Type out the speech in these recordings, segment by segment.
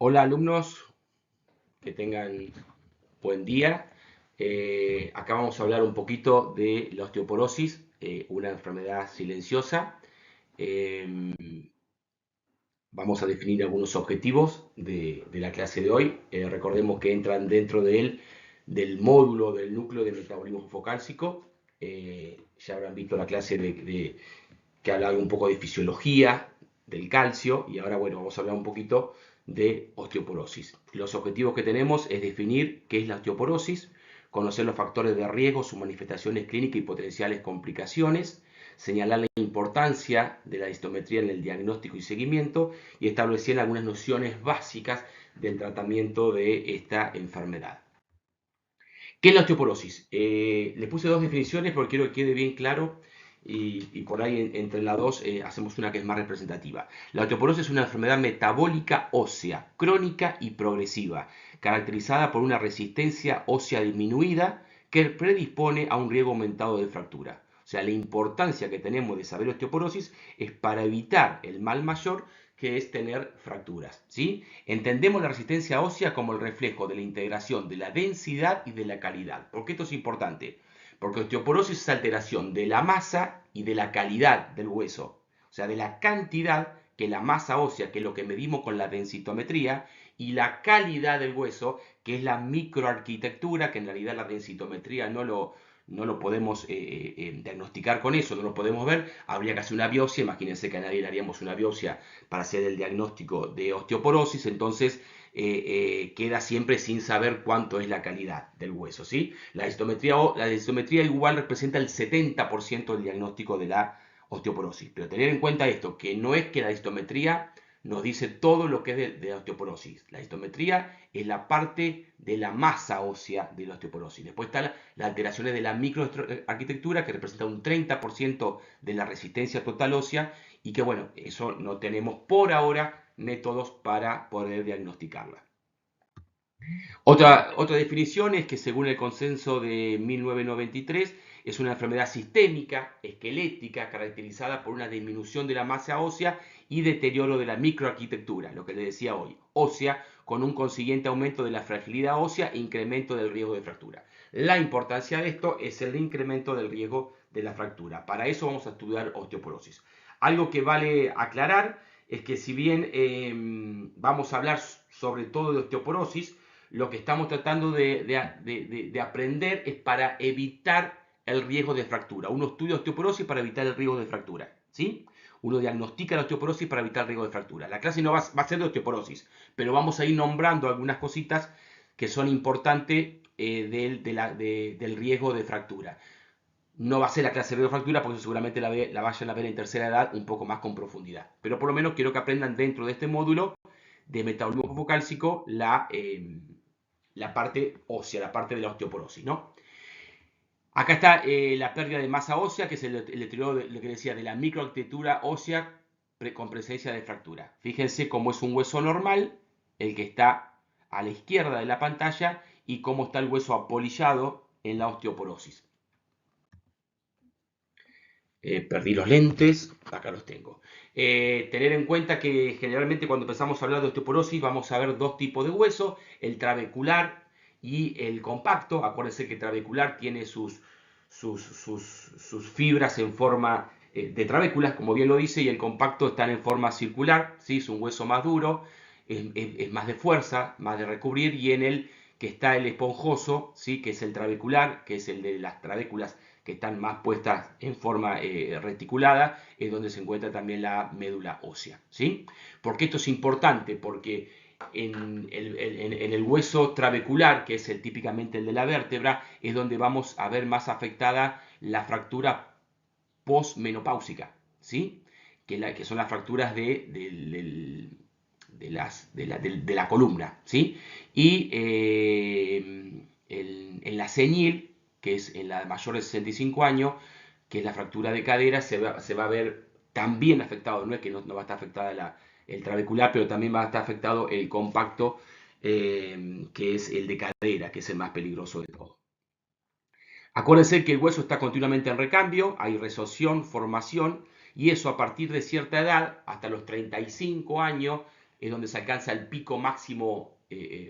Hola alumnos, que tengan buen día. Acá vamos a hablar un poquito de la osteoporosis, una enfermedad silenciosa. Eh, Vamos a definir algunos objetivos de la clase de hoy. Recordemos que entran dentro de él del módulo del núcleo de metabolismo focálcico. Ya habrán visto la clase que habla un poco de fisiología del calcio y ahora bueno, vamos a hablar un poquito de osteoporosis. Los objetivos que tenemos es definir qué es la osteoporosis, conocer los factores de riesgo, sus manifestaciones clínicas y potenciales complicaciones, señalar la importancia de la histometría en el diagnóstico y seguimiento y establecer algunas nociones básicas del tratamiento de esta enfermedad. ¿Qué es la osteoporosis? Le puse dos definiciones porque quiero que quede bien claro y por ahí entre las dos hacemos una que es más representativa. La osteoporosis es una enfermedad metabólica ósea, crónica y progresiva, caracterizada por una resistencia ósea disminuida que predispone a un riesgo aumentado de fractura. O sea, la importancia que tenemos de saber osteoporosis es para evitar el mal mayor que es tener fracturas, ¿sí? Entendemos la resistencia ósea como el reflejo de la integración de la densidad y de la calidad. ¿Por qué esto es importante? Porque osteoporosis es alteración de la masa y de la calidad del hueso, o sea, de la cantidad que la masa ósea, que es lo que medimos con la densitometría, y la calidad del hueso, que es la microarquitectura, que en realidad la densitometría no lo podemos diagnosticar con eso, no lo podemos ver, habría que hacer una biopsia, imagínense que a nadie le haríamos una biopsia para hacer el diagnóstico de osteoporosis, entonces queda siempre sin saber cuánto es la calidad del hueso, ¿sí? La histometría igual representa el 70% del diagnóstico de la osteoporosis, pero tener en cuenta esto, que no es que la histometría nos dice todo lo que es de la osteoporosis. La histometría es la parte de la masa ósea de la osteoporosis. Después están las alteraciones de la microarquitectura, que representa un 30% de la resistencia total ósea, y que bueno, eso no tenemos por ahora métodos para poder diagnosticarla. Otra definición es que según el consenso de 1993 es una enfermedad sistémica, esquelética, caracterizada por una disminución de la masa ósea y deterioro de la microarquitectura, lo que les decía hoy, ósea, con un consiguiente aumento de la fragilidad ósea e incremento del riesgo de fractura. La importancia de esto es el incremento del riesgo de la fractura. Para eso vamos a estudiar osteoporosis. Algo que vale aclarar es que si bien vamos a hablar sobre todo de osteoporosis, lo que estamos tratando de aprender es para evitar el riesgo de fractura. Uno estudia osteoporosis para evitar el riesgo de fractura, ¿sí? Uno diagnostica la osteoporosis para evitar el riesgo de fractura. La clase no va a ser de osteoporosis, pero vamos a ir nombrando algunas cositas que son importantes del riesgo de fractura. No va a ser la clase de riesgo de fractura porque seguramente la vayan a ver en tercera edad un poco más con profundidad. Pero por lo menos quiero que aprendan dentro de este módulo de metabolismo focálcico la parte ósea, la parte de la osteoporosis, ¿no? Acá está la pérdida de masa ósea, que es el deterioro de lo que decía de la microarquitectura ósea con presencia de fractura. Fíjense cómo es un hueso normal, el que está a la izquierda de la pantalla, y cómo está el hueso apolillado en la osteoporosis. Perdí los lentes, acá los tengo. Tener en cuenta que generalmente cuando empezamos a hablar de osteoporosis vamos a ver dos tipos de hueso, el trabecular y el compacto. Acuérdense que el trabecular tiene sus fibras en forma de trabéculas, como bien lo dice, y el compacto está en forma circular, ¿sí? Es un hueso más duro, es más de fuerza, más de recubrir, y en el que está el esponjoso, ¿sí? Que es el trabecular, que es el de las trabéculas que están más puestas en forma reticulada, es donde se encuentra también la médula ósea, ¿sí? ¿Por qué esto es importante? Porque en el hueso trabecular, que es típicamente el de la vértebra, es donde vamos a ver más afectada la fractura postmenopáusica, ¿sí? Que son las fracturas de la columna, ¿sí? Y en la senil, que es en la mayor de 65 años, que es la fractura de cadera, se va a ver también afectado, no es que no va a estar afectada el trabecular, pero también va a estar afectado el compacto, que es el de cadera, que es el más peligroso de todo. Acuérdense que el hueso está continuamente en recambio, hay resorción, formación, y eso a partir de cierta edad, hasta los 35 años, es donde se alcanza el pico máximo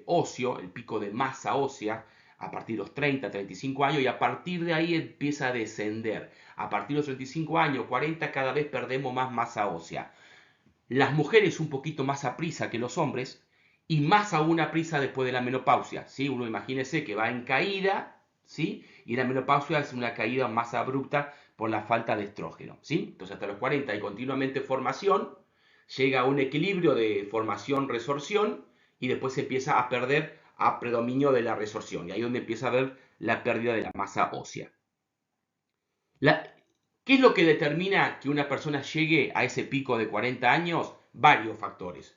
óseo, el pico de masa ósea, a partir de los 30, 35 años, y a partir de ahí empieza a descender. A partir de los 35 años, 40, cada vez perdemos más masa ósea. Las mujeres un poquito más a prisa que los hombres, y más aún a prisa después de la menopausia, ¿sí? Uno imagínese que va en caída, ¿sí? Y la menopausia es una caída más abrupta por la falta de estrógeno, ¿sí? Entonces hasta los 40 hay continuamente formación, llega a un equilibrio de formación-resorción y después se empieza a perder a predominio de la resorción. Y ahí es donde empieza a haber la pérdida de la masa ósea. ¿Qué es lo que determina que una persona llegue a ese pico de 40 años? Varios factores.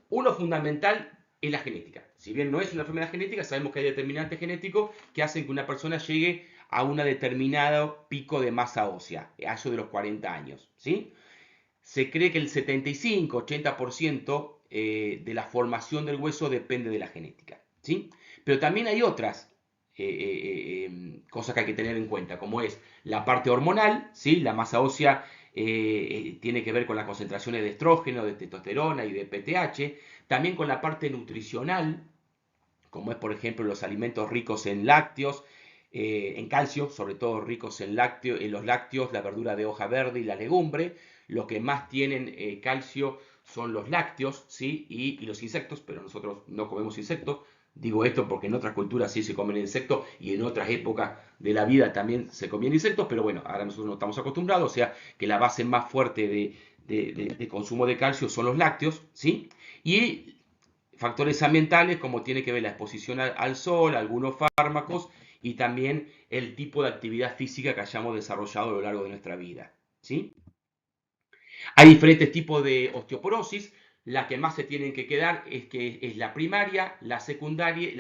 Uno fundamental es la genética. Si bien no es una enfermedad genética, sabemos que hay determinantes genéticos que hacen que una persona llegue a un determinado pico de masa ósea, a eso de los 40 años, ¿sí? Se cree que el 75-80% de la formación del hueso depende de la genética, ¿sí? Pero también hay otras cosas que hay que tener en cuenta, como es la parte hormonal, ¿sí? La masa ósea tiene que ver con las concentraciones de estrógeno, de testosterona y de PTH, también con la parte nutricional, como es por ejemplo los alimentos ricos en lácteos, en calcio, sobre todo ricos en los lácteos, la verdura de hoja verde y la legumbre. Lo que más tienen calcio son los lácteos, ¿sí? Y los insectos, pero nosotros no comemos insectos. Digo esto porque en otras culturas sí se comen insectos y en otras épocas de la vida también se comían insectos, pero bueno, ahora nosotros no estamos acostumbrados, o sea que la base más fuerte de consumo de calcio son los lácteos, ¿sí? Y factores ambientales como tiene que ver la exposición al sol, algunos fármacos y también el tipo de actividad física que hayamos desarrollado a lo largo de nuestra vida, ¿sí? Hay diferentes tipos de osteoporosis. La que más se tienen que quedar es la primaria, la secundaria,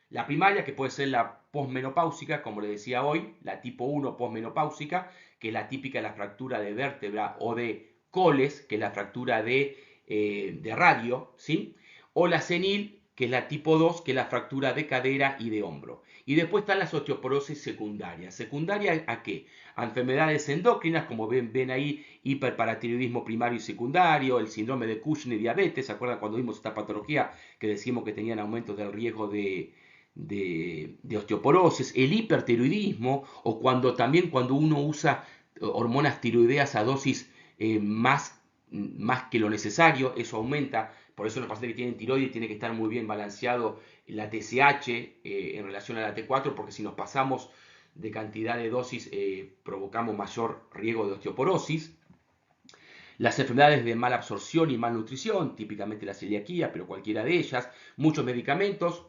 la primaria, que puede ser la posmenopáusica, como le decía hoy, la tipo 1 posmenopáusica, que es la típica de la fractura de vértebra o de coles, que es la fractura de radio, ¿sí? O la senil, que es la tipo 2, que es la fractura de cadera y de hombro. Y después están las osteoporosis secundarias. ¿Secundaria a qué? A enfermedades endocrinas, como ven ahí, hiperparatiroidismo primario y secundario, el síndrome de Cushing y diabetes. ¿Se acuerdan cuando vimos esta patología que decimos que tenían aumentos del riesgo de osteoporosis? El hipertiroidismo, o cuando uno usa hormonas tiroideas a dosis más que lo necesario, eso aumenta. Por eso los pacientes que tienen tiroides tiene que estar muy bien balanceado la TSH en relación a la T4, porque si nos pasamos de cantidad de dosis provocamos mayor riesgo de osteoporosis. Las enfermedades de mala absorción y malnutrición, típicamente la celiaquía, pero cualquiera de ellas, muchos medicamentos,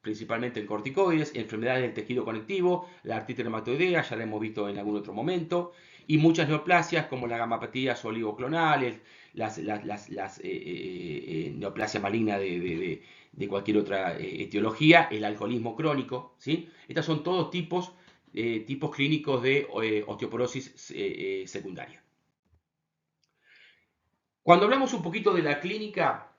principalmente el corticoides, enfermedades del tejido conectivo, la artritis reumatoidea, ya la hemos visto en algún otro momento, y muchas neoplasias como las gamapatías oligoclonales, las neoplasia maligna de cualquier otra etiología, el alcoholismo crónico, ¿sí? Estos son todos tipos clínicos de osteoporosis secundaria. Cuando hablamos un poquito de la clínica,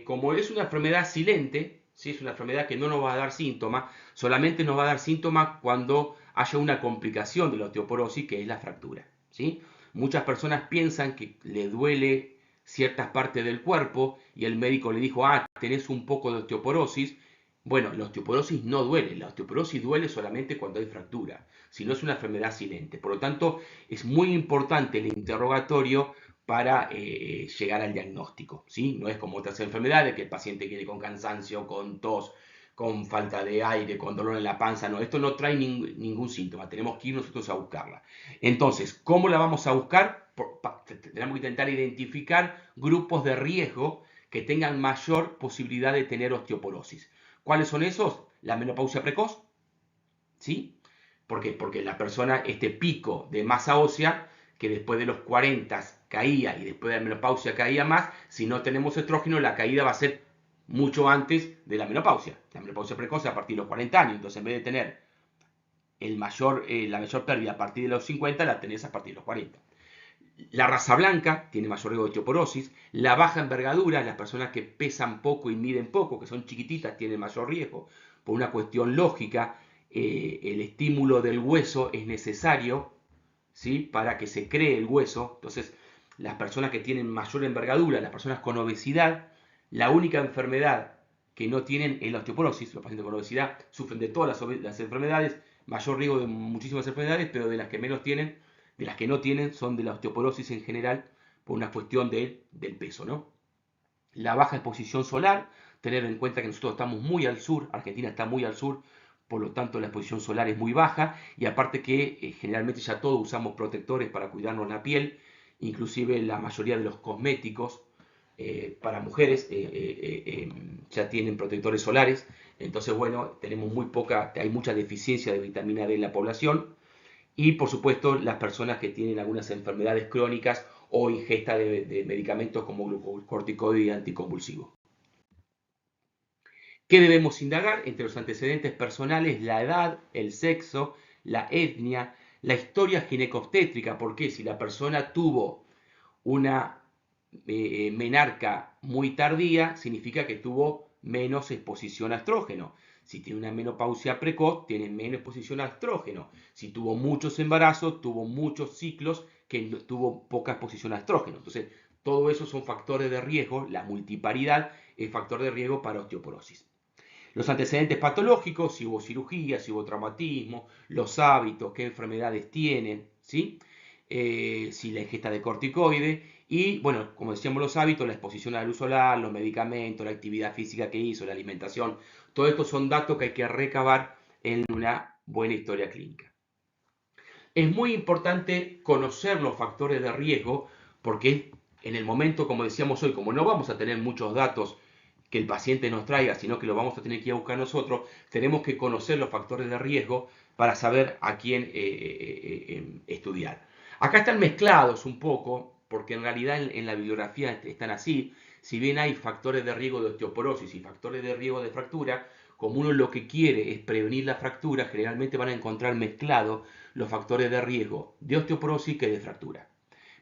como es una enfermedad silente, ¿sí? Es una enfermedad que no nos va a dar síntomas, solamente nos va a dar síntomas cuando haya una complicación de la osteoporosis, que es la fractura, ¿sí? Muchas personas piensan que le duele ciertas partes del cuerpo y el médico le dijo, tenés un poco de osteoporosis. Bueno, la osteoporosis no duele, la osteoporosis duele solamente cuando hay fractura, si no es una enfermedad silente. Por lo tanto, es muy importante el interrogatorio para llegar al diagnóstico, ¿sí? No es como otras enfermedades que el paciente viene con cansancio, con tos, con falta de aire, con dolor en la panza, no, esto no trae ningún síntoma, tenemos que ir nosotros a buscarla. Entonces, ¿cómo la vamos a buscar? Tenemos que intentar identificar grupos de riesgo que tengan mayor posibilidad de tener osteoporosis. ¿Cuáles son esos? La menopausia precoz, ¿sí? ¿Por qué? Porque la persona, este pico de masa ósea, que después de los 40 caía y después de la menopausia caía más, si no tenemos estrógeno, la caída va a ser mucho antes de la menopausia. La menopausia precoz a partir de los 40 años, entonces en vez de tener la mayor pérdida a partir de los 50, la tenés a partir de los 40. La raza blanca tiene mayor riesgo de osteoporosis. La baja envergadura, las personas que pesan poco y miden poco, que son chiquititas, tienen mayor riesgo. Por una cuestión lógica, el estímulo del hueso es necesario, ¿sí? Para que se cree el hueso. Entonces, las personas que tienen mayor envergadura, las personas con obesidad, la única enfermedad que no tienen es la osteoporosis. Los pacientes con obesidad sufren de todas las enfermedades, mayor riesgo de muchísimas enfermedades, pero de las que menos tienen, de las que no tienen, son de la osteoporosis en general, por una cuestión del peso, ¿no? La baja exposición solar, tener en cuenta que nosotros estamos muy al sur, Argentina está muy al sur, por lo tanto la exposición solar es muy baja, y aparte que generalmente ya todos usamos protectores para cuidarnos la piel, inclusive la mayoría de los cosméticos para mujeres ya tienen protectores solares, entonces bueno, tenemos hay mucha deficiencia de vitamina D en la población, y por supuesto las personas que tienen algunas enfermedades crónicas o ingesta de medicamentos como glucocorticoide y anticonvulsivo. ¿Qué debemos indagar? Entre los antecedentes personales, la edad, el sexo, la etnia, la historia ginecobstétrica, porque si la persona tuvo una menarca muy tardía, significa que tuvo menos exposición a estrógeno. Si tiene una menopausia precoz, tiene menos exposición a estrógeno. Si tuvo muchos embarazos, tuvo muchos ciclos que tuvo poca exposición a estrógeno. Entonces, todo eso son factores de riesgo, la multiparidad es factor de riesgo para osteoporosis. Los antecedentes patológicos, si hubo cirugía, si hubo traumatismo, los hábitos, qué enfermedades tienen, ¿sí? Si la ingesta de corticoide y, bueno, como decíamos los hábitos, la exposición a la luz solar, los medicamentos, la actividad física que hizo, la alimentación, todo esto son datos que hay que recabar en una buena historia clínica. Es muy importante conocer los factores de riesgo porque en el momento, como decíamos hoy, como no vamos a tener muchos datos que el paciente nos traiga, sino que lo vamos a tener que ir a buscar nosotros, tenemos que conocer los factores de riesgo para saber a quién estudiar. Acá están mezclados un poco, porque en realidad en la bibliografía están así. Si bien hay factores de riesgo de osteoporosis y factores de riesgo de fractura, como uno lo que quiere es prevenir la fractura, generalmente van a encontrar mezclados los factores de riesgo de osteoporosis que de fractura.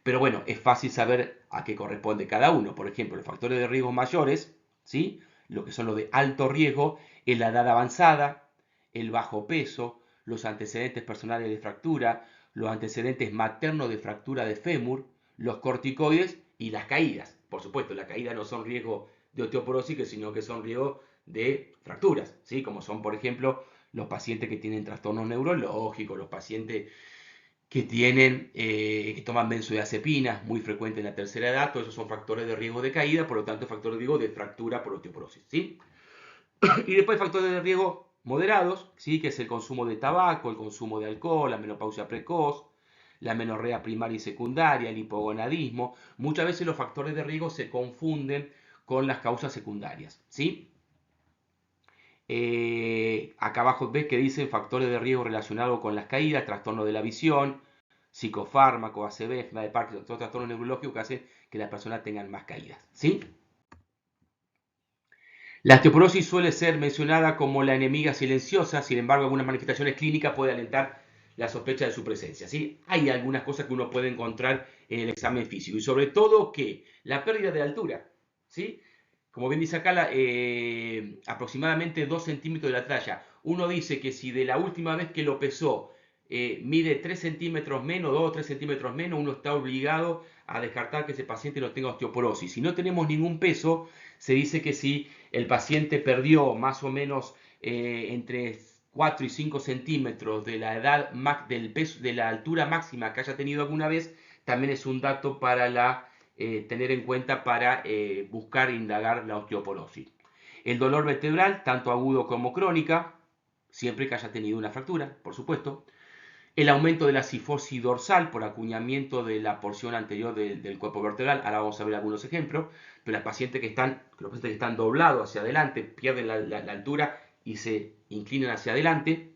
Pero bueno, es fácil saber a qué corresponde cada uno. Por ejemplo, los factores de riesgo mayores, ¿sí? Lo que son los de alto riesgo, es la edad avanzada, el bajo peso, los antecedentes personales de fractura, los antecedentes maternos de fractura de fémur, los corticoides y las caídas. Por supuesto, las caídas no son riesgo de osteoporosis, sino que son riesgo de fracturas, ¿sí? Como son, por ejemplo, los pacientes que tienen trastornos neurológicos, los pacientes que toman benzodiazepinas, muy frecuente en la tercera edad, todos esos son factores de riesgo de caída, por lo tanto factores de riesgo de fractura por osteoporosis, ¿sí? Y después factores de riesgo moderados, ¿sí? Que es el consumo de tabaco, el consumo de alcohol, la menopausia precoz, la menorrea primaria y secundaria, el hipogonadismo. Muchas veces los factores de riesgo se confunden con las causas secundarias, ¿sí? Acá abajo ves que dicen factores de riesgo relacionados con las caídas, trastorno de la visión, psicofármaco, ACV, enfermedad de Parkinson, todos trastornos neurológicos que hacen que las personas tengan más caídas, ¿sí? La osteoporosis suele ser mencionada como la enemiga silenciosa, sin embargo, algunas manifestaciones clínicas pueden alentar la sospecha de su presencia, ¿sí? Hay algunas cosas que uno puede encontrar en el examen físico y sobre todo que la pérdida de altura, ¿sí? Como bien dice acá, aproximadamente 2 centímetros de la tralla. Uno dice que si de la última vez que lo pesó mide 3 centímetros menos, 2 o 3 centímetros menos, uno está obligado a descartar que ese paciente no tenga osteoporosis. Si no tenemos ningún peso, se dice que si el paciente perdió más o menos entre 4 y 5 centímetros de la edad del peso, de la altura máxima que haya tenido alguna vez, también es un dato para tener en cuenta para buscar e indagar la osteoporosis. El dolor vertebral, tanto agudo como crónica, siempre que haya tenido una fractura, por supuesto. El aumento de la cifosis dorsal por acuñamiento de la porción anterior del cuerpo vertebral. Ahora vamos a ver algunos ejemplos. Pero los pacientes que están doblados hacia adelante pierden la altura y se inclinan hacia adelante.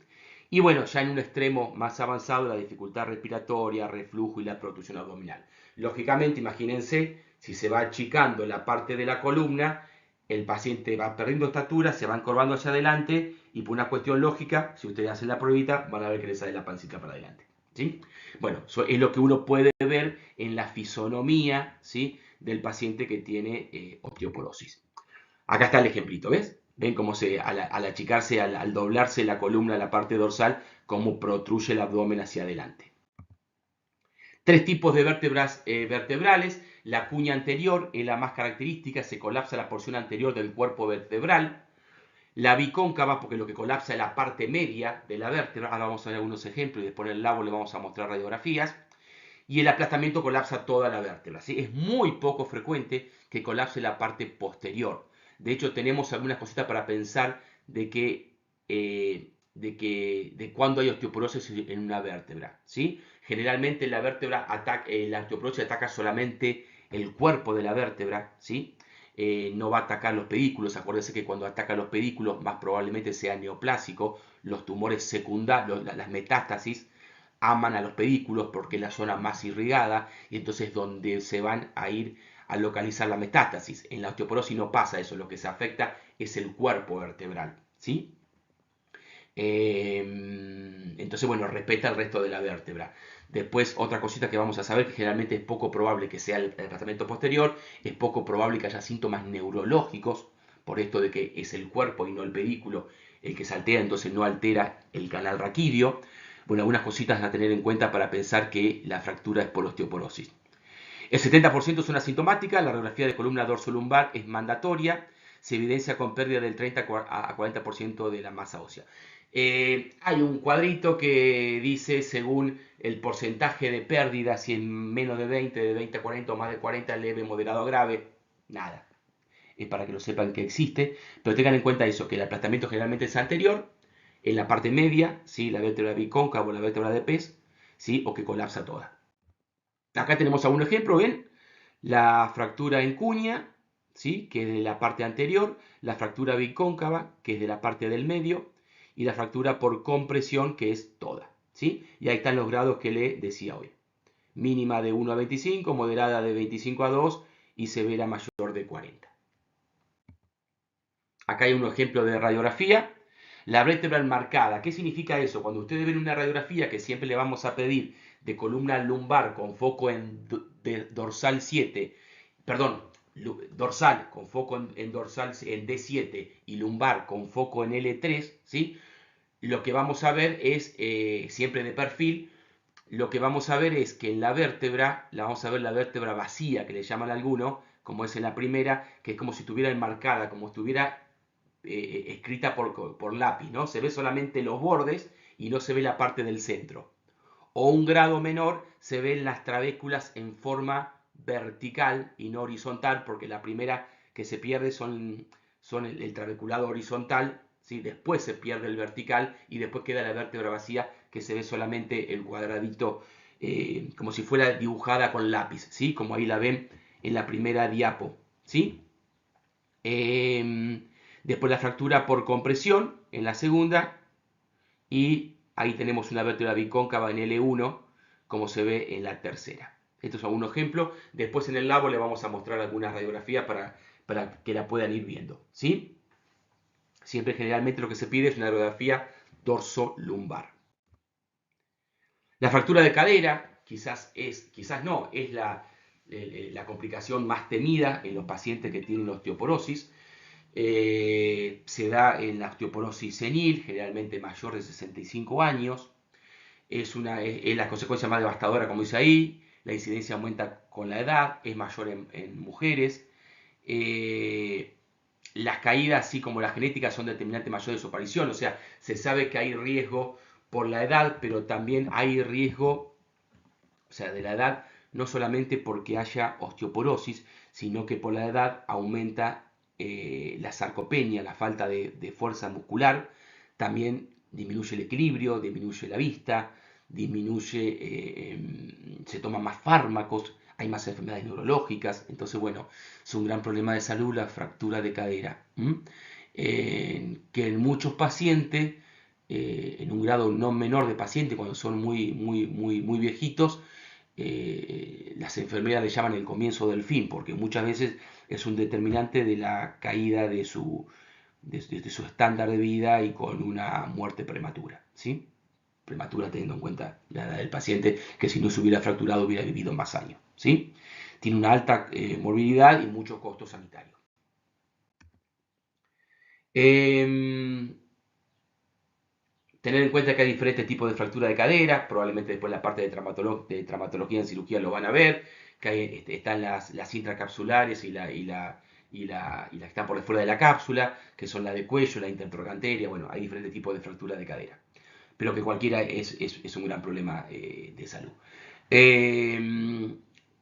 Y bueno, ya en un extremo más avanzado, la dificultad respiratoria, reflujo y la protrusión abdominal. Lógicamente, imagínense, si se va achicando la parte de la columna, el paciente va perdiendo estatura, se va encorvando hacia adelante y por una cuestión lógica, si ustedes hacen la pruebita, van a ver que le sale la pancita para adelante, ¿sí? Bueno, eso es lo que uno puede ver en la fisonomía, ¿sí? Del paciente que tiene osteoporosis. Acá está el ejemplito, ¿ves? Ven cómo al achicarse, al doblarse la columna, la parte dorsal, cómo protruye el abdomen hacia adelante. Tres tipos de vértebras vertebrales. La cuña anterior es la más característica, se colapsa la porción anterior del cuerpo vertebral. La bicóncava, porque lo que colapsa es la parte media de la vértebra. Ahora vamos a ver algunos ejemplos y después en el labo le vamos a mostrar radiografías. Y el aplastamiento colapsa toda la vértebra, ¿sí? Es muy poco frecuente que colapse la parte posterior. De hecho, tenemos algunas cositas para pensar de cuándo hay osteoporosis en una vértebra, ¿sí? Generalmente la osteoporosis ataca solamente el cuerpo de la vértebra, ¿sí? No va a atacar los pedículos. Acuérdense que cuando ataca los pedículos, más probablemente sea neoplásico. Los tumores secundarios, las metástasis, aman a los pedículos porque es la zona más irrigada y entonces donde se van a ir a localizar la metástasis. En la osteoporosis no pasa eso, lo que se afecta es el cuerpo vertebral, ¿sí? Entonces, bueno, respeta el resto de la vértebra. Después, otra cosita que vamos a saber, que generalmente es poco probable que sea el tratamiento posterior, es poco probable que haya síntomas neurológicos, por esto de que es el cuerpo y no el pedículo el que se altera, entonces no altera el canal raquídeo. Bueno, algunas cositas a tener en cuenta para pensar que la fractura es por osteoporosis. El 70% son asintomáticas, la radiografía de columna dorso-lumbar es mandatoria, se evidencia con pérdida del 30 a 40% de la masa ósea. Hay un cuadrito que dice según el porcentaje de pérdida, si es menos de 20 a 40 o más de 40, leve, moderado, grave, nada. Es para que lo sepan que existe, pero tengan en cuenta eso, que el aplastamiento generalmente es anterior, en la parte media, ¿sí? La vértebra bicóncava o la vértebra de pez, ¿sí? O que colapsa toda. Acá tenemos algún ejemplo, ¿ven? La fractura en cuña, ¿sí? Que es de la parte anterior, la fractura bicóncava, que es de la parte del medio, y la fractura por compresión, que es toda, ¿sí? Y ahí están los grados que le decía hoy. Mínima de 1 a 25, moderada de 25 a 2 y severa mayor de 40. Acá hay un ejemplo de radiografía. La vértebra enmarcada, ¿qué significa eso? Cuando ustedes ven una radiografía que siempre le vamos a pedir de columna lumbar con foco en dorsal 7, perdón, dorsal con foco en dorsal en D7 y lumbar con foco en L3, ¿sí? Lo que vamos a ver es, siempre de perfil, lo que vamos a ver es que en la vértebra, vamos a ver la vértebra vacía, que le llaman algunos, como es en la primera, que es como si estuviera enmarcada, como si estuviera escrita por lápiz, ¿no? Se ve solamente los bordes y no se ve la parte del centro. O un grado menor se ven las trabéculas en forma vertical y no horizontal, porque la primera que se pierde son el trabeculado horizontal, ¿sí? Después se pierde el vertical y después queda la vértebra vacía que se ve solamente el cuadradito como si fuera dibujada con lápiz, ¿sí? Como ahí la ven en la primera diapo, ¿sí? Después la fractura por compresión en la segunda y ahí tenemos una vértebra bicóncava en L1 como se ve en la tercera. Esto es un ejemplo. Después en el labo le vamos a mostrar algunas radiografías para que la puedan ir viendo, ¿sí? Siempre generalmente lo que se pide es una radiografía dorso-lumbar. La fractura de cadera quizás no, es la complicación más temida en los pacientes que tienen osteoporosis. Se da en la osteoporosis senil, generalmente mayor de 65 años. Es la consecuencia más devastadora, como dice ahí. La incidencia aumenta con la edad, es mayor en mujeres. Las caídas, así como la genética, son determinantes mayores de su aparición. O sea, se sabe que hay riesgo por la edad, pero también hay riesgo, o sea, de la edad, no solamente porque haya osteoporosis, sino que por la edad aumenta la sarcopenia, la falta de fuerza muscular, también disminuye el equilibrio, disminuye la vista, se toman más fármacos, hay más enfermedades neurológicas, entonces bueno, es un gran problema de salud la fractura de cadera, que en muchos pacientes, en un grado no menor de pacientes, cuando son muy viejitos, las enfermeras le llaman el comienzo del fin, porque muchas veces es un determinante de la caída de su estándar de vida y con una muerte prematura, ¿sí? Prematura teniendo en cuenta la edad del paciente, que si no se hubiera fracturado hubiera vivido más años, ¿sí? Tiene una alta morbilidad y muchos costos sanitarios. Tener en cuenta que hay diferentes tipos de fractura de cadera, probablemente después la parte de, traumatología en cirugía lo van a ver, que están las intracapsulares y las que están por fuera de la cápsula, que son la de cuello, la intertroganteria, bueno, hay diferentes tipos de fractura de cadera, pero que cualquiera es un gran problema de salud.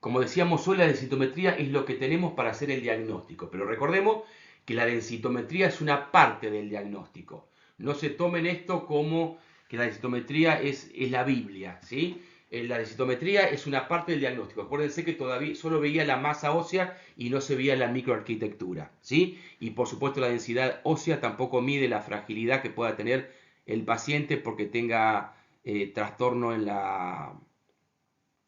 Como decíamos hoy, la densitometría es lo que tenemos para hacer el diagnóstico, pero recordemos que la densitometría es una parte del diagnóstico. No se tomen esto como que la densitometría es la Biblia, ¿sí? La densitometría es una parte del diagnóstico. Acuérdense que todavía solo veía la masa ósea y no se veía la microarquitectura, ¿sí? Y por supuesto la densidad ósea tampoco mide la fragilidad que pueda tener el paciente porque tenga trastorno en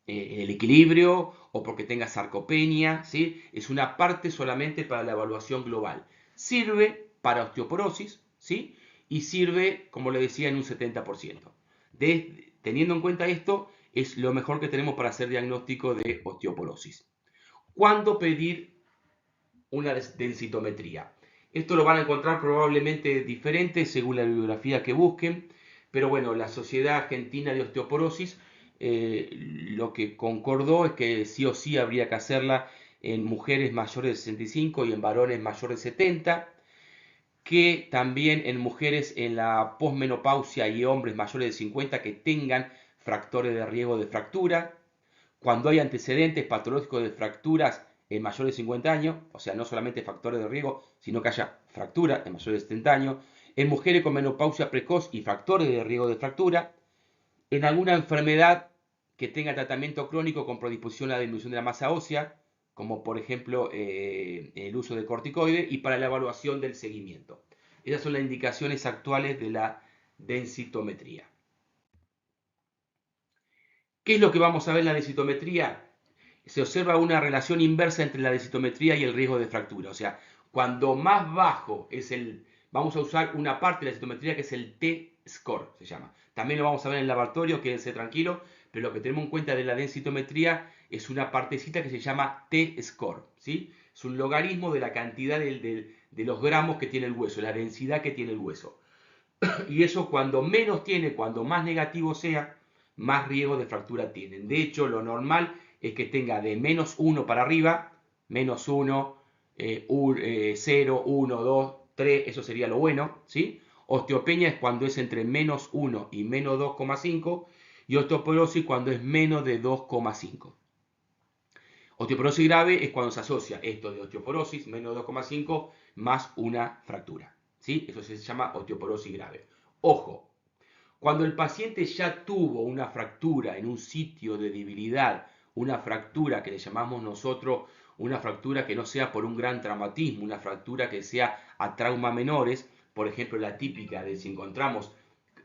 el equilibrio o porque tenga sarcopenia, ¿sí? Es una parte solamente para la evaluación global. Sirve para osteoporosis, ¿sí? Y sirve, como le decía, en un 70%. Teniendo en cuenta esto, es lo mejor que tenemos para hacer diagnóstico de osteoporosis. ¿Cuándo pedir una densitometría? Esto lo van a encontrar probablemente diferente según la bibliografía que busquen, pero bueno, la Sociedad Argentina de Osteoporosis lo que concordó es que sí o sí habría que hacerla en mujeres mayores de 65 y en varones mayores de 70, que también en mujeres en la posmenopausia y hombres mayores de 50 que tengan factores de riesgo de fractura, cuando hay antecedentes patológicos de fracturas en mayores de 50 años, o sea, no solamente factores de riesgo, sino que haya fractura en mayores de 70 años, en mujeres con menopausia precoz y factores de riesgo de fractura, en alguna enfermedad que tenga tratamiento crónico con predisposición a la disminución de la masa ósea, como por ejemplo el uso de corticoides, y para la evaluación del seguimiento. Esas son las indicaciones actuales de la densitometría. ¿Qué es lo que vamos a ver en la densitometría? Se observa una relación inversa entre la densitometría y el riesgo de fractura. O sea, cuando más bajo es vamos a usar una parte de la densitometría que es el T-score, se llama. También lo vamos a ver en el laboratorio, quédense tranquilos, pero lo que tenemos en cuenta de la densitometría es una partecita que se llama T-score, ¿sí? Es un logaritmo de la cantidad de los gramos que tiene el hueso, la densidad que tiene el hueso. Y eso cuando menos tiene, cuando más negativo sea, más riesgo de fractura tienen. De hecho, lo normal es que tenga de menos 1 para arriba, menos 1, 0, 1, 2, 3, eso sería lo bueno, ¿sí? Osteopenia es cuando es entre menos 1 y menos 2,5 y osteoporosis cuando es menos de 2,5. Osteoporosis grave es cuando se asocia esto de osteoporosis, menos 2,5, más una fractura, ¿sí? Eso se llama osteoporosis grave. Ojo, cuando el paciente ya tuvo una fractura en un sitio de debilidad, una fractura que le llamamos nosotros una fractura que no sea por un gran traumatismo, una fractura que sea a trauma menores, por ejemplo la típica de si encontramos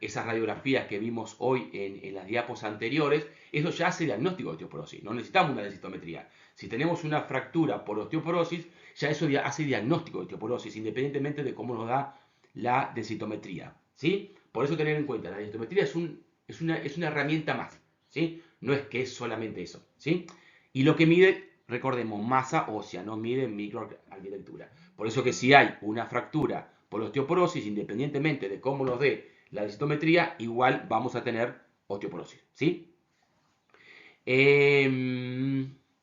esas radiografías que vimos hoy en las diapos anteriores, eso ya hace diagnóstico de osteoporosis, no necesitamos una densitometría. Si tenemos una fractura por osteoporosis, ya eso hace diagnóstico de osteoporosis, independientemente de cómo nos da la densitometría, ¿sí? Por eso tener en cuenta, la densitometría es una herramienta más, ¿sí? No es que es solamente eso, ¿sí? Y lo que mide, recordemos, masa ósea, no mide microarquitectura. Por eso que si hay una fractura por osteoporosis, independientemente de cómo nos dé la densitometría, igual vamos a tener osteoporosis, ¿sí?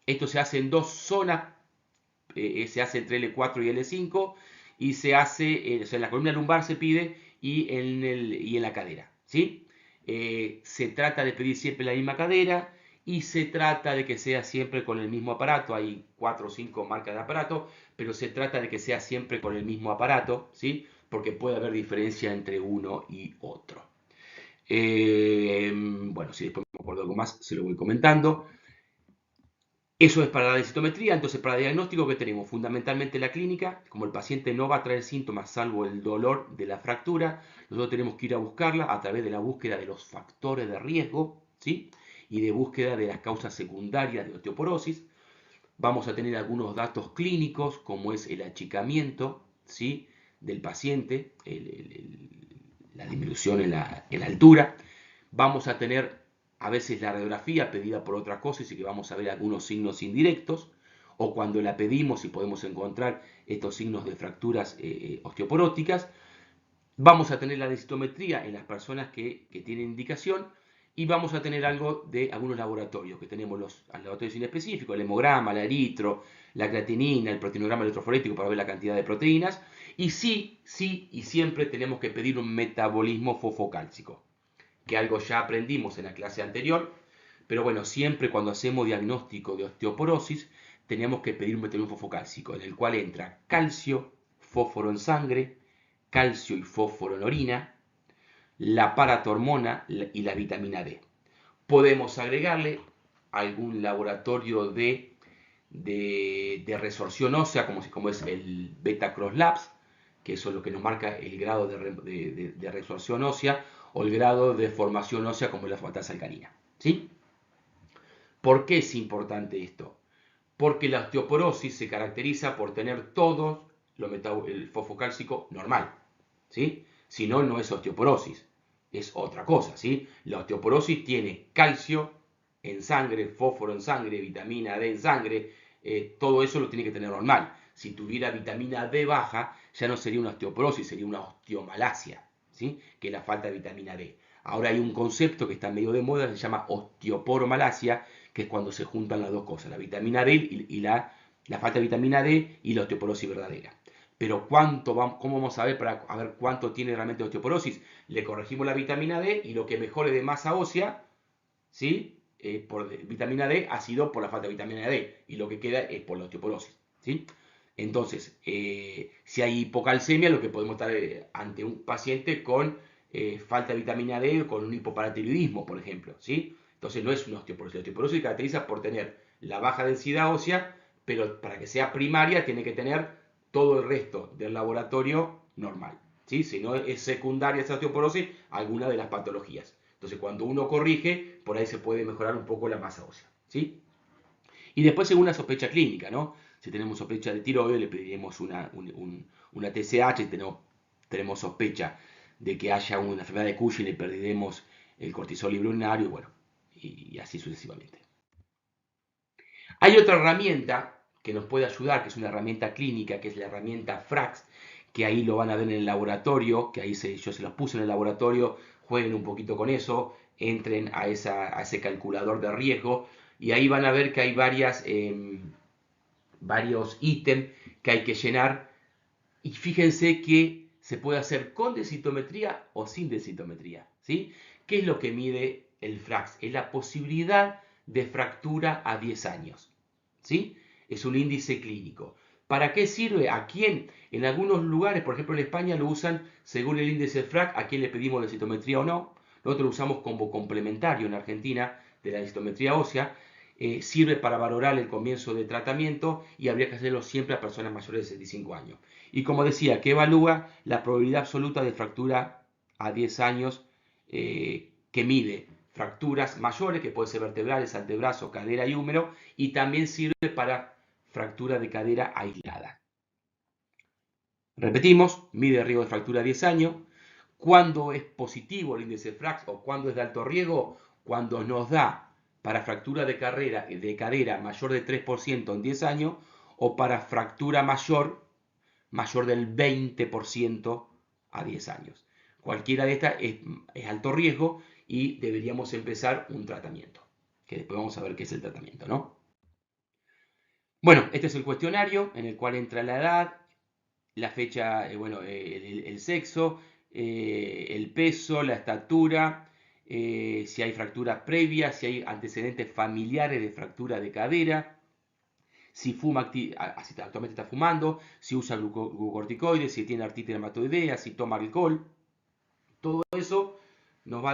Esto se hace en dos zonas, se hace entre L4 y L5 y se hace, o sea, en la columna lumbar se pide y en la cadera, ¿sí? Se trata de pedir siempre la misma cadera y se trata de que sea siempre con el mismo aparato. Hay 4 o 5 marcas de aparato, pero se trata de que sea siempre con el mismo aparato, ¿sí? Porque puede haber diferencia entre uno y otro. Bueno, si después me acuerdo algo más, se lo voy comentando. Eso es para la densitometría. Entonces, para el diagnóstico que tenemos, fundamentalmente la clínica, como el paciente no va a traer síntomas salvo el dolor de la fractura, nosotros tenemos que ir a buscarla a través de la búsqueda de los factores de riesgo, ¿sí? Y de búsqueda de las causas secundarias de osteoporosis. Vamos a tener algunos datos clínicos, como es el achicamiento, ¿sí? Del paciente, la disminución en la altura. Vamos a tener a veces la radiografía pedida por otra cosa y que vamos a ver algunos signos indirectos, o cuando la pedimos y podemos encontrar estos signos de fracturas osteoporóticas. Vamos a tener la densitometría en las personas que tienen indicación y vamos a tener algo de algunos laboratorios, que tenemos los laboratorios inespecíficos, el hemograma, la eritro, la creatinina, el proteinograma electroforético para ver la cantidad de proteínas. Y sí, sí y siempre tenemos que pedir un metabolismo fosfocálcico, que algo ya aprendimos en la clase anterior, pero bueno, siempre cuando hacemos diagnóstico de osteoporosis, tenemos que pedir un metabolismo fosfocálcico, en el cual entra calcio, fósforo en sangre, calcio y fósforo en orina, la paratormona y la vitamina D. Podemos agregarle algún laboratorio de resorción ósea, como es el Beta Cross Labs, que eso es lo que nos marca el grado de resorción ósea o el grado de formación ósea, como es la fosfatasa alcalina. ¿Sí? ¿Por qué es importante esto? Porque la osteoporosis se caracteriza por tener todo el fosfocálcico normal. ¿Sí? Si no, no es osteoporosis, es otra cosa. ¿Sí? La osteoporosis tiene calcio en sangre, fósforo en sangre, vitamina D en sangre, todo eso lo tiene que tener normal. Si tuviera vitamina D baja, ya no sería una osteoporosis, sería una osteomalacia, ¿sí? Que es la falta de vitamina D. Ahora hay un concepto que está medio de moda, se llama osteoporomalacia, que es cuando se juntan las dos cosas, la vitamina D y la falta de vitamina D y la osteoporosis verdadera. Pero ¿cómo vamos a ver para a ver cuánto tiene realmente osteoporosis? Le corregimos la vitamina D y lo que mejore de masa ósea, ¿sí? Por vitamina D ha sido por la falta de vitamina D y lo que queda es por la osteoporosis, ¿sí? Entonces, si hay hipocalcemia, lo que podemos estar ante un paciente con falta de vitamina D o con un hipoparatiroidismo, por ejemplo, ¿sí? Entonces no es una osteoporosis. La osteoporosis se caracteriza por tener la baja densidad ósea, pero para que sea primaria tiene que tener todo el resto del laboratorio normal, ¿sí? Si no es secundaria esa osteoporosis, alguna de las patologías. Entonces, cuando uno corrige, por ahí se puede mejorar un poco la masa ósea, ¿sí? Y después, según la sospecha clínica, ¿no? Si tenemos sospecha de tiroides, le pediremos una TSH, tenemos sospecha de que haya una enfermedad de Cushing, le pediremos el cortisol urinario, bueno, y así sucesivamente. Hay otra herramienta que nos puede ayudar, que es una herramienta clínica, que es la herramienta FRAX, que ahí lo van a ver en el laboratorio, que ahí yo se los puse en el laboratorio, jueguen un poquito con eso, entren a ese calculador de riesgo y ahí van a ver que hay varios ítems que hay que llenar y fíjense que se puede hacer con densitometría o sin densitometría, ¿sí? ¿Qué es lo que mide el FRAX? Es la posibilidad de fractura a 10 años, ¿sí? Es un índice clínico. ¿Para qué sirve? ¿A quién? En algunos lugares, por ejemplo en España, lo usan según el índice FRAC, a quién le pedimos densitometría o no. Nosotros lo usamos como complementario en Argentina de la densitometría ósea. Sirve para valorar el comienzo de tratamiento y habría que hacerlo siempre a personas mayores de 65 años. Y como decía, que evalúa la probabilidad absoluta de fractura a 10 años, que mide fracturas mayores, que pueden ser vertebrales, antebrazo, cadera y húmero, y también sirve para fractura de cadera aislada. Repetimos, mide riesgo de fractura a 10 años. ¿Cuándo es positivo el índice FRAX o cuándo es de alto riesgo? Cuando nos da para fractura de cadera mayor de 3% en 10 años o para fractura mayor del 20% a 10 años. Cualquiera de estas es alto riesgo y deberíamos empezar un tratamiento, que después vamos a ver qué es el tratamiento, ¿no? Bueno, este es el cuestionario en el cual entra la edad, la fecha, el sexo, el peso, la estatura, si hay fracturas previas, si hay antecedentes familiares de fractura de cadera, si fuma, si actualmente está fumando, si usa glucocorticoides, si tiene artritis reumatoidea, si toma alcohol. Todo eso nos va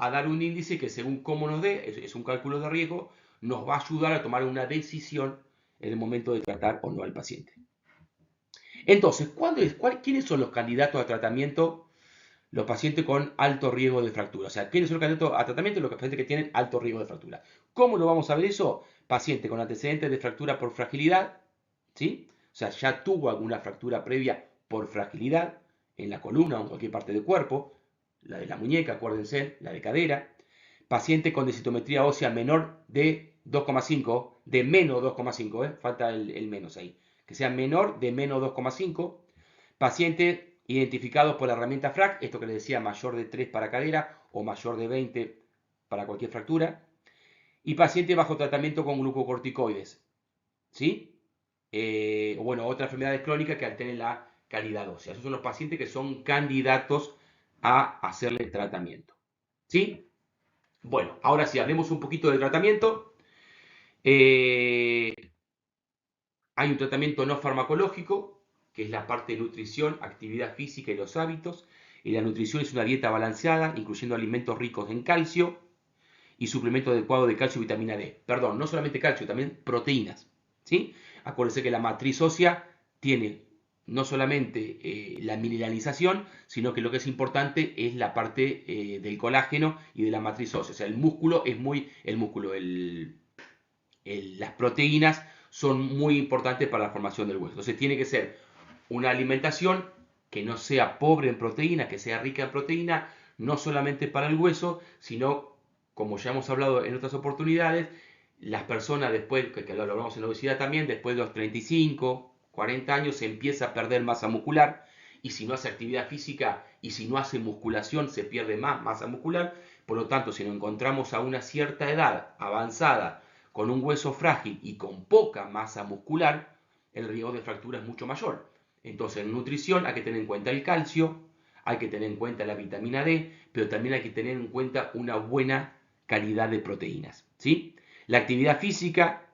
a dar un índice que según cómo nos dé, es un cálculo de riesgo, nos va a ayudar a tomar una decisión en el momento de tratar o no al paciente. Entonces, ¿quiénes son los candidatos a tratamiento? Los pacientes con alto riesgo de fractura. O sea, ¿quiénes son los candidatos a tratamiento? Los pacientes que tienen alto riesgo de fractura. ¿Cómo lo vamos a ver eso? Paciente con antecedentes de fractura por fragilidad, ¿sí? O sea, ya tuvo alguna fractura previa por fragilidad en la columna o en cualquier parte del cuerpo, la de la muñeca, acuérdense, la de cadera. Paciente con densitometría ósea menor de 2,5, de menos 2,5, falta el menos ahí, que sea menor de menos 2,5. Paciente identificados por la herramienta FRAC, esto que les decía, mayor de 3 para cadera o mayor de 20 para cualquier fractura, y pacientes bajo tratamiento con glucocorticoides, ¿sí? Bueno, otras enfermedades crónicas que alteren la calidad ósea. Esos son los pacientes que son candidatos a hacerle tratamiento, ¿sí? Bueno, ahora sí, hablemos un poquito del tratamiento. Hay un tratamiento no farmacológico, que es la parte de nutrición, actividad física y los hábitos. Y la nutrición es una dieta balanceada, incluyendo alimentos ricos en calcio y suplemento adecuado de calcio y vitamina D. Perdón, no solamente calcio, también proteínas, ¿sí? Acuérdense que la matriz ósea tiene no solamente la mineralización, sino que lo que es importante es la parte del colágeno y de la matriz ósea. O sea, el músculo es muy, las proteínas son muy importantes para la formación del hueso. Entonces tiene que ser una alimentación que no sea pobre en proteína, que sea rica en proteína, no solamente para el hueso, sino, como ya hemos hablado en otras oportunidades, las personas después, que lo hablamos en la obesidad también, después de los 35, 40 años se empieza a perder masa muscular, y si no hace actividad física y si no hace musculación se pierde más masa muscular. Por lo tanto, si nos encontramos a una cierta edad avanzada con un hueso frágil y con poca masa muscular, el riesgo de fractura es mucho mayor. Entonces, en nutrición hay que tener en cuenta el calcio, hay que tener en cuenta la vitamina D, pero también hay que tener en cuenta una buena calidad de proteínas, ¿sí? La actividad física,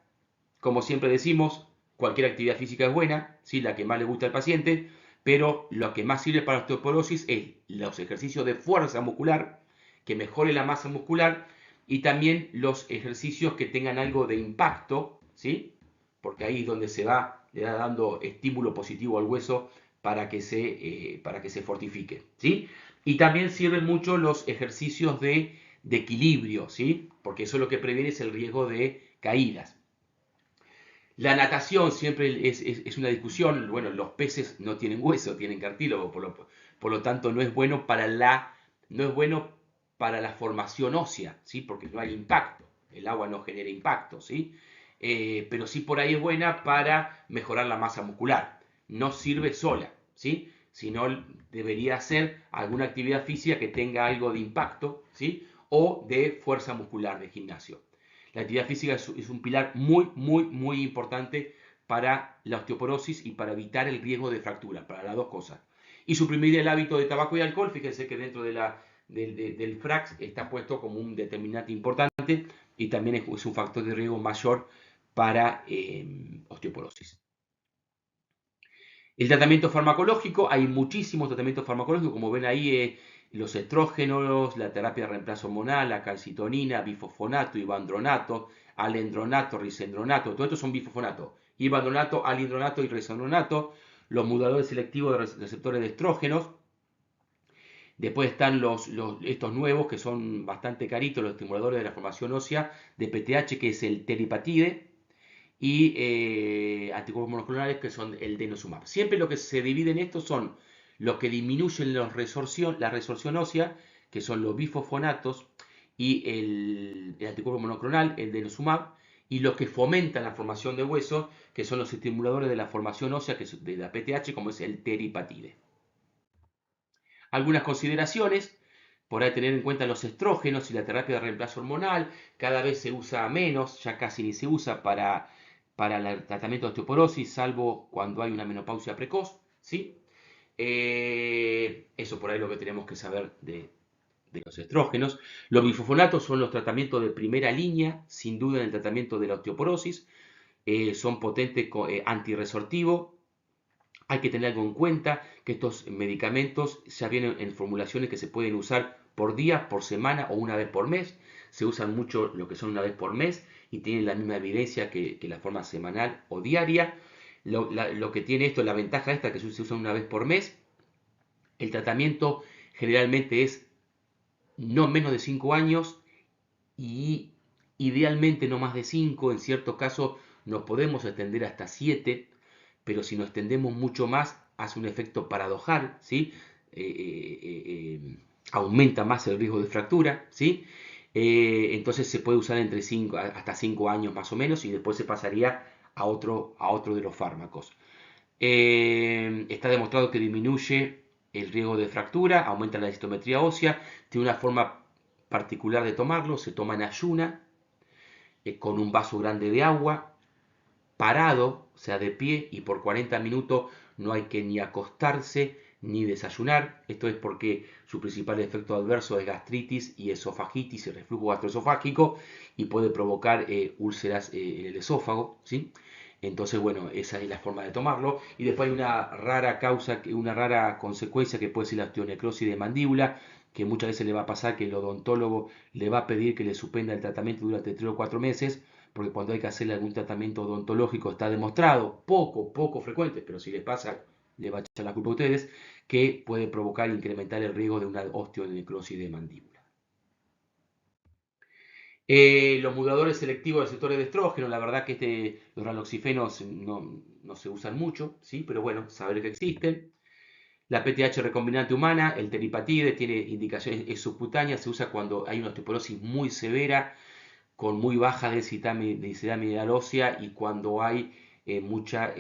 como siempre decimos, cualquier actividad física es buena, ¿sí? La que más le gusta al paciente, pero lo que más sirve para la osteoporosis es los ejercicios de fuerza muscular, que mejore la masa muscular, y también los ejercicios que tengan algo de impacto, ¿sí? Porque ahí es donde le va dando estímulo positivo al hueso para que se fortifique, ¿sí? Y también sirven mucho los ejercicios de equilibrio, ¿sí? Porque eso lo que previene es el riesgo de caídas. La natación siempre es una discusión. Bueno, los peces no tienen hueso, tienen cartílago, por lo tanto no es bueno para la formación ósea, ¿sí? Porque no hay impacto, el agua no genera impacto, ¿sí? Pero sí por ahí es buena para mejorar la masa muscular. No sirve sola, ¿sí? Sino debería ser alguna actividad física que tenga algo de impacto, ¿sí? O de fuerza muscular de gimnasio. La actividad física es un pilar muy, muy, muy importante para la osteoporosis y para evitar el riesgo de fractura, para las dos cosas. Y suprimir el hábito de tabaco y alcohol, fíjense que dentro del FRAX está puesto como un determinante importante y también es un factor de riesgo mayor para osteoporosis. El tratamiento farmacológico, hay muchísimos tratamientos farmacológicos, como ven ahí, los estrógenos, la terapia de reemplazo hormonal, la calcitonina, bifosfonato, ibandronato, alendronato, risendronato, todo esto son bifosfonatos, ibandronato, alendronato y risendronato, los moduladores selectivos de receptores de estrógenos. Después están estos nuevos que son bastante caritos, los estimuladores de la formación ósea de PTH, que es el teriparatide, y anticuerpos monoclonales que son el denosumab. Siempre lo que se divide en estos son los que disminuyen la resorción ósea, que son los bifosfonatos y el anticuerpo monoclonal, el denosumab, y los que fomentan la formación de hueso, que son los estimuladores de la formación ósea, que es de la PTH, como es el teriparatide. Algunas consideraciones, por ahí tener en cuenta los estrógenos y la terapia de reemplazo hormonal, cada vez se usa menos, ya casi ni se usa para el tratamiento de osteoporosis, salvo cuando hay una menopausia precoz, ¿sí? Eso por ahí es lo que tenemos que saber de los estrógenos. Los bifosfonatos son los tratamientos de primera línea, sin duda en el tratamiento de la osteoporosis, son potentes antirresortivos. Hay que tener algo en cuenta, que estos medicamentos ya vienen en formulaciones que se pueden usar por día, por semana o una vez por mes. Se usan mucho lo que son una vez por mes y tienen la misma evidencia que la forma semanal o diaria. Lo que tiene esto, la ventaja esta, que se usa una vez por mes. El tratamiento generalmente es no menos de 5 años y idealmente no más de 5. En ciertos casos nos podemos extender hasta 7, pero si nos extendemos mucho más hace un efecto paradojal, ¿sí? Aumenta más el riesgo de fractura, ¿sí? Entonces se puede usar entre 5 hasta 5 años más o menos y después se pasaría a otro de los fármacos. Está demostrado que disminuye el riesgo de fractura, aumenta la densitometría ósea, tiene una forma particular de tomarlo, se toma en ayuna, con un vaso grande de agua, parado, o sea, de pie, y por 40 minutos no hay que ni acostarse ni desayunar. Esto es porque su principal efecto adverso es gastritis y esofagitis y reflujo gastroesofágico y puede provocar úlceras en el esófago, ¿sí? Entonces, bueno, esa es la forma de tomarlo. Y después hay una rara causa, una rara consecuencia que puede ser la osteonecrosis de mandíbula, que muchas veces le va a pasar que el odontólogo le va a pedir que le suspenda el tratamiento durante 3 o 4 meses, porque cuando hay que hacerle algún tratamiento odontológico está demostrado, poco frecuente, pero si les pasa, le va a echar la culpa a ustedes, que puede provocar e incrementar el riesgo de una osteonecrosis de mandíbula. Los moduladores selectivos de receptores de estrógeno, la verdad que los raloxifenos no se usan mucho, ¿sí? Pero bueno, saber que existen. La PTH recombinante humana, el teriparatide, tiene indicaciones subcutáneas, se usa cuando hay una osteoporosis muy severa, con muy baja densidad mineral ósea y cuando hay muchas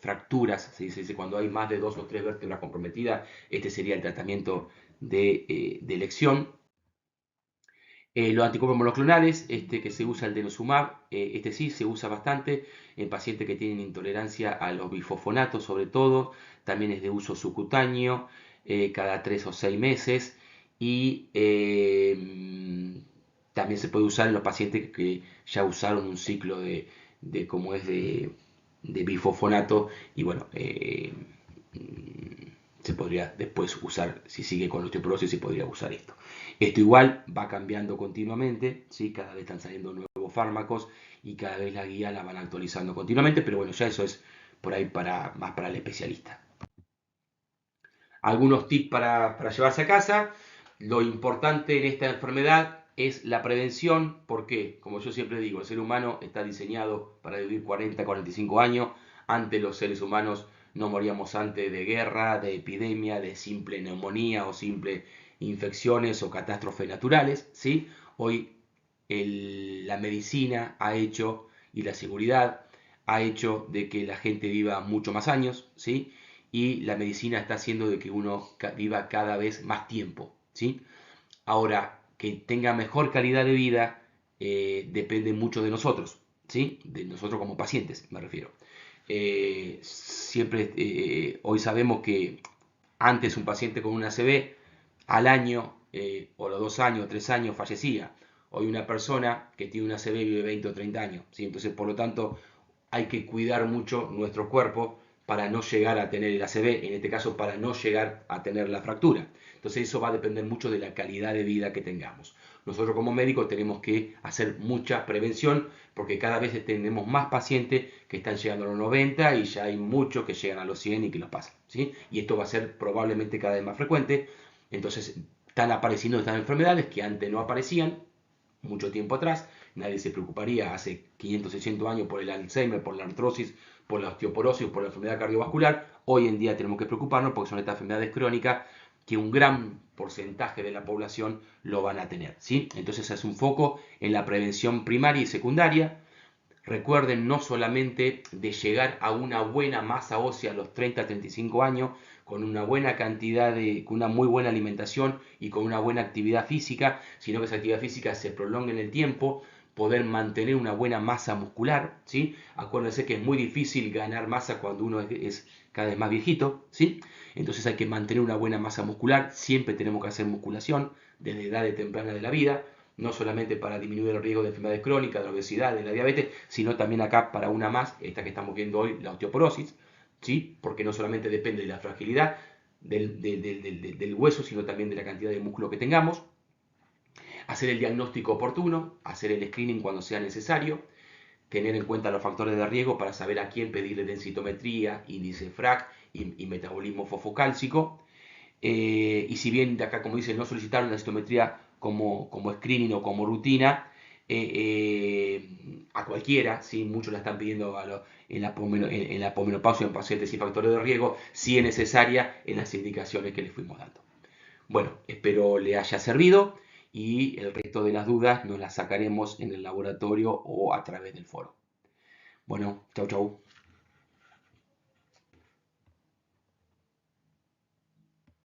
fracturas, se dice, cuando hay más de 2 o 3 vértebras comprometidas, este sería el tratamiento de elección. Los anticuerpos monoclonales, que se usa el denosumab, este sí se usa bastante en pacientes que tienen intolerancia a los bifosfonatos, sobre todo, también es de uso subcutáneo, cada 3 o 6 meses, y también se puede usar en los pacientes que ya usaron un ciclo de bifosfonato, y bueno, se podría después usar, si sigue con osteoporosis, se podría usar esto. Esto igual va cambiando continuamente, ¿sí? Cada vez están saliendo nuevos fármacos y cada vez la guía la van actualizando continuamente, pero bueno, ya eso es por ahí más para el especialista. Algunos tips para llevarse a casa. Lo importante en esta enfermedad es la prevención, porque, como yo siempre digo, el ser humano está diseñado para vivir 40, 45 años. Antes los seres humanos no moríamos antes de guerra, de epidemia, de simple neumonía o simple infecciones o catástrofes naturales, ¿sí? Hoy la medicina ha hecho, y la seguridad ha hecho de que la gente viva mucho más años, ¿sí? Y la medicina está haciendo de que uno viva cada vez más tiempo, ¿sí? Ahora, que tenga mejor calidad de vida depende mucho de nosotros, ¿sí? De nosotros como pacientes, me refiero. Hoy sabemos que antes un paciente con una ACV al año, o los 2 años, 3 años, fallecía. Hoy una persona que tiene una ACV vive 20 o 30 años, ¿sí? Entonces, por lo tanto, hay que cuidar mucho nuestro cuerpo para no llegar a tener el ACV, en este caso para no llegar a tener la fractura. Entonces eso va a depender mucho de la calidad de vida que tengamos. Nosotros como médicos tenemos que hacer mucha prevención porque cada vez tenemos más pacientes que están llegando a los 90 y ya hay muchos que llegan a los 100 y que los pasan, ¿sí? Y esto va a ser probablemente cada vez más frecuente. Entonces están apareciendo estas enfermedades que antes no aparecían mucho tiempo atrás. Nadie se preocuparía hace 500, 600 años por el Alzheimer, por la artrosis, por la osteoporosis, por la enfermedad cardiovascular. Hoy en día tenemos que preocuparnos porque son estas enfermedades crónicas que un gran porcentaje de la población lo van a tener, ¿sí? Entonces es un foco en la prevención primaria y secundaria. Recuerden no solamente de llegar a una buena masa ósea a los 30, 35 años, con una buena cantidad con una muy buena alimentación y con una buena actividad física, sino que esa actividad física se prolongue en el tiempo, poder mantener una buena masa muscular, ¿sí? Acuérdense que es muy difícil ganar masa cuando uno es cada vez más viejito, ¿sí? Entonces hay que mantener una buena masa muscular, siempre tenemos que hacer musculación desde edades tempranas de la vida, no solamente para disminuir el riesgo de enfermedades crónicas, de la obesidad, de la diabetes, sino también acá para una más, esta que estamos viendo hoy, la osteoporosis, ¿sí? Porque no solamente depende de la fragilidad del hueso, sino también de la cantidad de músculo que tengamos. Hacer el diagnóstico oportuno, hacer el screening cuando sea necesario, tener en cuenta los factores de riesgo para saber a quién pedirle densitometría, índice FRAC y metabolismo fosfocálcico. Y si bien de acá, como dice, no solicitar una densitometría como screening o como rutina, a cualquiera, ¿sí? Muchos la están pidiendo en la pomenopausia en pacientes sin factores de riesgo, si es necesaria en las indicaciones que les fuimos dando. Bueno, espero le haya servido y el resto de las dudas nos las sacaremos en el laboratorio o a través del foro. Bueno, chau chau.